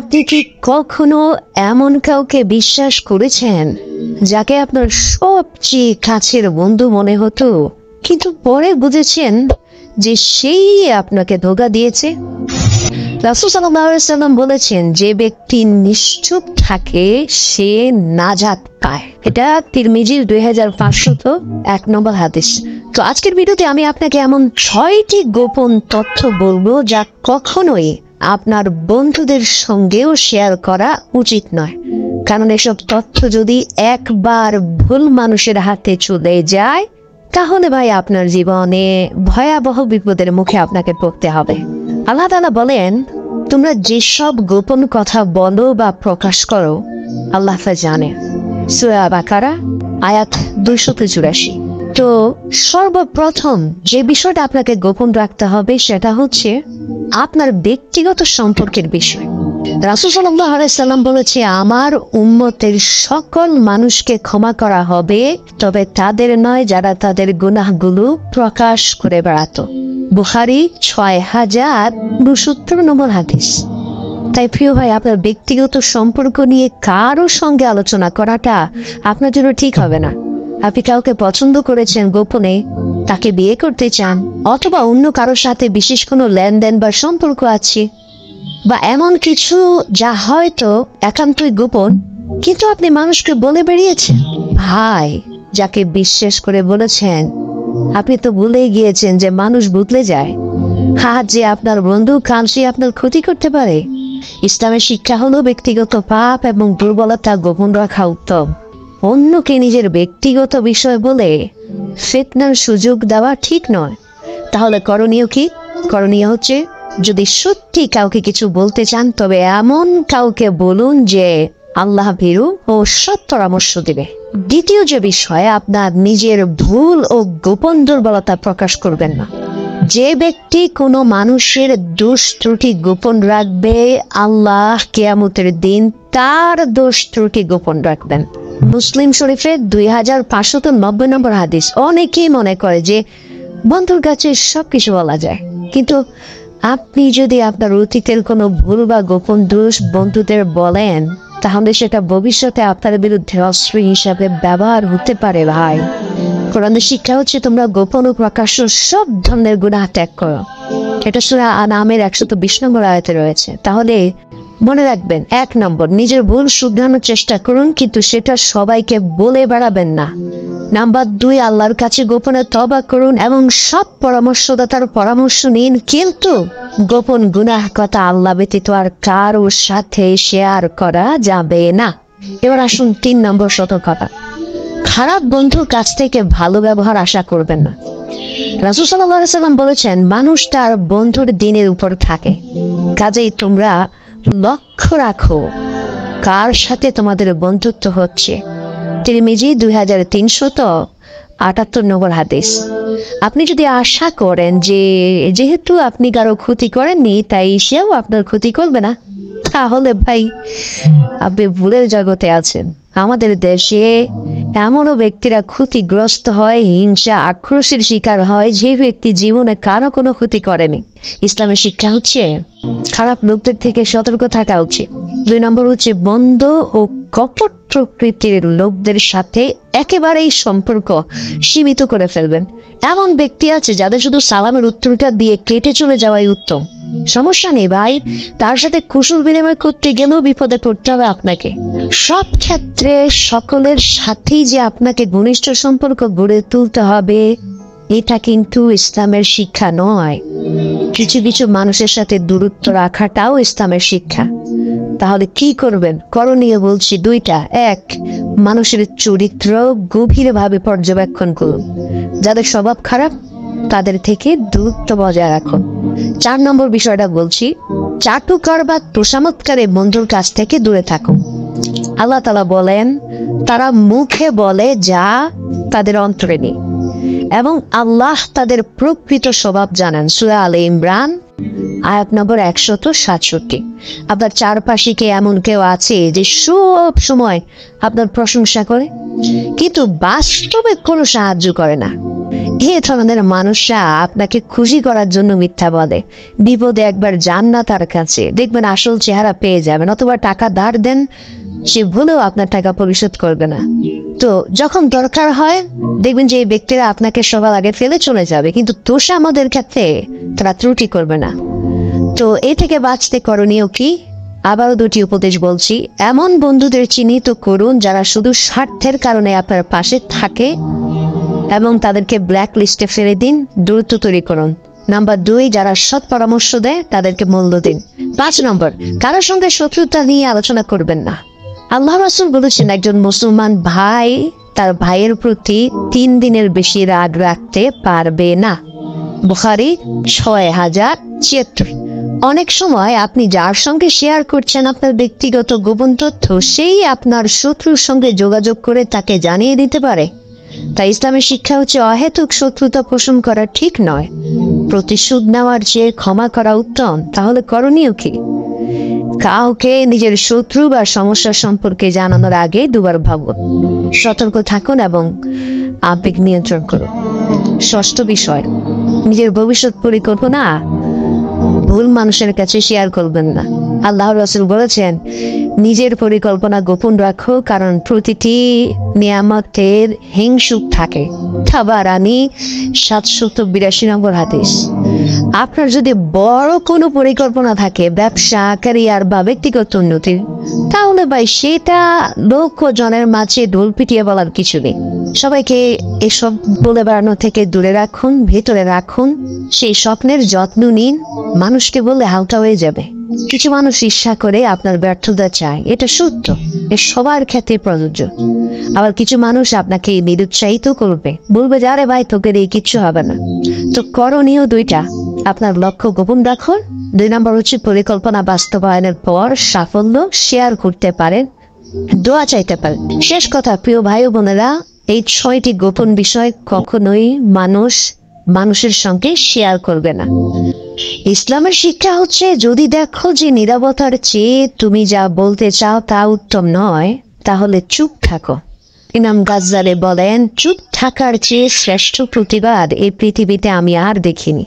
আপনি কি কখনো এমন কাউকে বিশ্বাস করেছেন যাকে আপনার সবচেয়ে কাছের বন্ধু মনে হতো, কিন্তু পরে বুঝেছেন যে সেই আপনাকে ধোঁকা দিয়েছে? রাসূল সাল্লাল্লাহু আলাইহি ওয়াসাল্লাম বলেছেন, যে ব্যক্তি নিশ্চুপ থাকে সে নাজাত পায়। এটা তিরমিজির 2501 নম্বর হাদিস। তো আজকের ভিডিওতে আমি আপনাকে এমন 6টি গোপন তথ্য বলবো যা কখনোই আপনার বন্ধুদের সঙ্গেও শেয়ার করা উচিত নয়, কারণ এসব তথ্য যদি একবার ভুল মানুষের হাতে চলে যায় তাহলে ভাই আপনার জীবনে ভয়াবহ বিপদের মুখে আপনাকে পড়তে হবে। আল্লাহ তাআলা বলেন, তোমরা যেসব গোপন কথা বলো বা প্রকাশ করো আল্লাহ তা জানে। সূরা বাকারা আয়াত 284। তো সর্বপ্রথম যে বিষয়টা আপনাকে গোপন রাখতে হবে সেটা হচ্ছে আপনার ব্যক্তিগত সম্পর্কের বিষয়। রাসূল সাল্লাল্লাহু আলাইহি সাল্লাম বলেছে, আমার উম্মতের সকল মানুষকে ক্ষমা করা হবে, তবে তাদের নয় যারা তাদের গুনাহগুলো প্রকাশ করে বেড়াতো। বুখারী 6069 নম্বর হাদিস। তাই প্রিয় ভাই, আপনার ব্যক্তিগত সম্পর্ক নিয়ে কারো সঙ্গে আলোচনা করাটা আপনার জন্য ঠিক হবে না। আপনি কাউকে পছন্দ করেছেন গোপনে, তাকে বিয়ে করতে চান, অথবা অন্য কারোর সাথে বিশেষ কোনো লেনদেন বা সম্পর্ক আছে, বা এমন কিছু যা হয়তো একান্তই গোপন কিন্তু আপনি মানুষকে বলে বেরিয়েছেন। ভাই, যাকে বিশ্বাস করে বলেছেন আপনি তো ভুলেই গিয়েছেন যে মানুষ বদলে যায়। যে আপনার বন্ধু কাল সে আপনার ক্ষতি করতে পারে। ইসলামের শিক্ষা হলো ব্যক্তিগত পাপ এবং দুর্বলতা গোপন রাখা উত্তম। অন্যকে নিজের ব্যক্তিগত বিষয় বলে ফিতনার সুযোগ দেওয়া ঠিক নয়। তাহলে করণীয় কি? করণীয় হচ্ছে, যদি সত্যি কাউকে কিছু বলতে চান তবে এমন কাউকে বলুন যে আল্লাহ ভীরু ও সৎ পরামর্শ দিবে। দ্বিতীয় যে বিষয়, আপনার নিজের ভুল ও গোপন দুর্বলতা প্রকাশ করবেন না। যে ব্যক্তি কোনো মানুষের দোষ ত্রুটি গোপন রাখবে, আল্লাহ কিয়ামতের দিন তার দোষ ত্রুটি গোপন রাখবেন। মুসলিম শরীফের 2590 নম্বর হাদিস। অনেকেই মনে করে যে বন্ধুর কাছে সবকিছু বলা যায়, কিন্তু আপনি যদি আপনার অতীতের কোনো ভুল বা গোপন দোষ বন্ধুদের বলেন তাহলে সেটা ভবিষ্যতে আপনার বিরুদ্ধে অস্ত্র হিসাবে ব্যবহার হতে পারে। ভাই, কোরআনের শিক্ষা হচ্ছে তোমরা গোপন ও প্রকাশ্য সব ধরনের গুনাহ ত্যাগ করো। এটা সূরা আনামের 120 নম্বর আয়াতে রয়েছে। তাহলে মনে রাখবেন, 1 নম্বর, নিজের ভুল শুধরানোর চেষ্টা করুন, কিন্তু সেটা সবাইকে বলে বেড়াবেন না। নাম্বার 2, আল্লাহর কাছে গোপনে তওবা করুন এবং সব পরামর্শদাতার পরামর্শ নিন, কিন্তু গোপন গুনাহ কথা আল্লাহ ব্যতীত আর কারোর সাথে শেয়ার করা যাবে না। এবার আসুন 3 নম্বর সতর্কতা। খারাপ বন্ধুর কাছ থেকে ভালো ব্যবহার আশা করবেন না। রাসূল সাল্লাল্লাহু আলাইহি সাল্লাম বলেছেন, মানুষ তার বন্ধুর দিনের উপর থাকে। কাজেই তোমরা লক্ষ্য রাখো কার সাথে তোমাদের বন্ধুত্ব হচ্ছে। তিরমিজি 2378 নম্বর হাদিস। আপনি যদি আশা করেন যে যেহেতু আপনি কারো ক্ষতি করেননি তাই সেও আপনার ক্ষতি করবে না, তাহলে ভাই আপনি ভুলের জগতে আছেন। আমাদের দেশে এমনও ব্যক্তিরা ক্ষতিগ্রস্ত হয়, হিংসা আক্রোশের শিকার হয়, যে ব্যক্তি জীবনে কারো কোনো ক্ষতি করেনি। ইসলামের শিক্ষা হচ্ছে খারাপ লোকদের থেকে সতর্ক থাকা উচিত। 2 নম্বর হচ্ছে, বন্ধ ও কপট প্রকৃতির লোকদের সাথে একেবারেই সম্পর্ক সীমিত করে ফেলবেন। এমন ব্যক্তি আছে যাদের শুধু সালামের উত্তরটা দিয়ে কেটে চলে যাওয়াই উত্তম। সমস্যা নেই ভাই, তার সাথে কুশল বিনিময় করতে গেলেও বিপদে পড়তে হবে আপনাকে। সব ক্ষেত্রে সকলের সাথেই যে আপনাকে ঘনিষ্ঠ সম্পর্ক গড়ে তুলতে হবে এটা কিন্তু ইসলামের শিক্ষা নয়। কিছু কিছু মানুষের সাথে দূরত্ব রাখাটাও ইসলামের শিক্ষা। তাহলে কি করবেন? করণীয় বলছি 2টা। 1, মানুষের চরিত্র গভীরভাবে পর্যবেক্ষণ করুন। যাদের স্বভাব খারাপ তাদের থেকে দূরত্ব বজায় রাখুন। 4 নম্বর বিষয়টা বলছি, চাটুকার বা তোষামৎকারী বন্ধুর কাছ থেকে দূরে থাকুন। আল্লাহ তাআলা বলেন, তারা মুখে বলে যা তাদের অন্তরে নেই, এবং আল্লাহ তাদের প্রকৃত স্বভাব জানেন। সূরা আলে ইমরান আয়াত নম্বর 167। আপনার চারপাশে কি এমন কেউ আছে যে সব সময় আপনার প্রশংসা করে কিন্তু বাস্তবে কোনো সাহায্য করে না? এ ধরনের মানুষরা আপনাকে খুশি করার জন্য মিথ্যা বলে। বিপদে একবার যান না তার কাছে, দেখবেন আসল চেহারা পেয়ে যাবেন। অথবা টাকা ধার দেন, সে ভুলেও আপনার টাকা পরিশোধ করবে না। তো যখন দরকার হয় দেখবেন যে এই ব্যক্তিরা আপনাকে সবার আগে ফেলে চলে যাবে, কিন্তু দোষা আমাদের ক্ষেত্রে তারা ত্রুটি করবে না। তো এ থেকে বাঁচতে করণীয় কি? আবারও দুটি উপদেশ বলছি। এমন বন্ধুদের চিহ্নিত করুন যারা শুধু স্বার্থের কারণে আপনার পাশে থাকে এবং তাদেরকে ব্ল্যাক লিস্টে ফেলে দিন, দূরত্ব তৈরি করুন। নাম্বার 2, যারা সৎ পরামর্শ দেয় তাদেরকে মূল্য দিন। 5 নম্বর, কারোর সঙ্গে শত্রুতা নিয়ে আলোচনা করবেন না। আল্লাহ রাসূল বলেছেন একজন মুসলমান ভাই তার ভাইয়ের প্রতি 3 দিনের বেশি রাগ রাখতে পারবে না। বুখারী 6076। অনেক সময় আপনি যার সঙ্গে শেয়ার করছেন আপনার ব্যক্তিগত গোপন তথ্য, সেই আপনার শত্রুর সঙ্গে যোগাযোগ করে তাকে জানিয়ে দিতে পারে। তাই ইসলামের শিক্ষা হচ্ছে অহেতুক শত্রুতা পোষণ করা ঠিক নয়। প্রতিশোধ নেওয়ার চেয়ে ক্ষমা করা উত্তম। তাহলে করণীয় কি? কাউকে নিজের শত্রু বা সমস্যা সম্পর্কে জানানোর আগে দুবার ভাবুন, সতর্ক থাকুন এবং আবেগ নিয়ন্ত্রণ করুন। 6ষ্ঠ বিষয়, নিজের ভবিষ্যৎ পরিকল্পনা ভুল মানুষের কাছে শেয়ার করবেন না। আল্লাহর রাসূল বলেছেন নিজের পরিকল্পনা গোপন রাখো, কারণ প্রতিটি নিয়ামতের হিংসুক থাকে। তাবারানী 782 নম্বর হাদিস। আপনার যদি বড় কোনো পরিকল্পনা থাকে, ব্যবসা, ক্যারিয়ার বা ব্যক্তিগত উন্নতির, তাহলে ভাই সেটা লোকজনের মাঝে ঢোল পিটিয়ে বলার কিছু নেই। সবাইকে এসব বলে বেড়ানো থেকে দূরে রাখুন, ভেতরে রাখুন। সেই স্বপ্নের যত্ন নিন, মানুষকে বললে হালকা হয়ে যাবে। কিছু মানুষ ঈর্ষা করে আপনার ব্যর্থতা চায়, এটা সত্য, এ সবার ক্ষেত্রে প্রযোজ্য। আবার কিছু মানুষ আপনাকে নিরুৎসাহিত করবে, বলবে যে আরে ভাই তোকে দিয়ে কিচ্ছু হবে না। তো করণীয় 2টা, আপনার লক্ষ্য গোপন রাখুন। 2 নম্বর হচ্ছে পরিকল্পনা বাস্তবায়নের পর সাফল্য শেয়ার করতে পারেন, দোয়া চাইতে পারেন। শেষ কথা প্রিয় ভাই বোনেরা, এই 6টি গোপন বিষয় কখনোই মানুষের সঙ্গে শেয়ার করবে না। ইসলামের শিক্ষা হচ্ছে যদি দেখো যে নীরবতার চেয়ে তুমি যা বলতে চাও তা উত্তম নয়, তাহলে চুপ থাকো। ইমাম গাজ্জালি বলেন, চুপ থাকার চেয়ে শ্রেষ্ঠ প্রতিবাদ এই পৃথিবীতে আমি আর দেখিনি।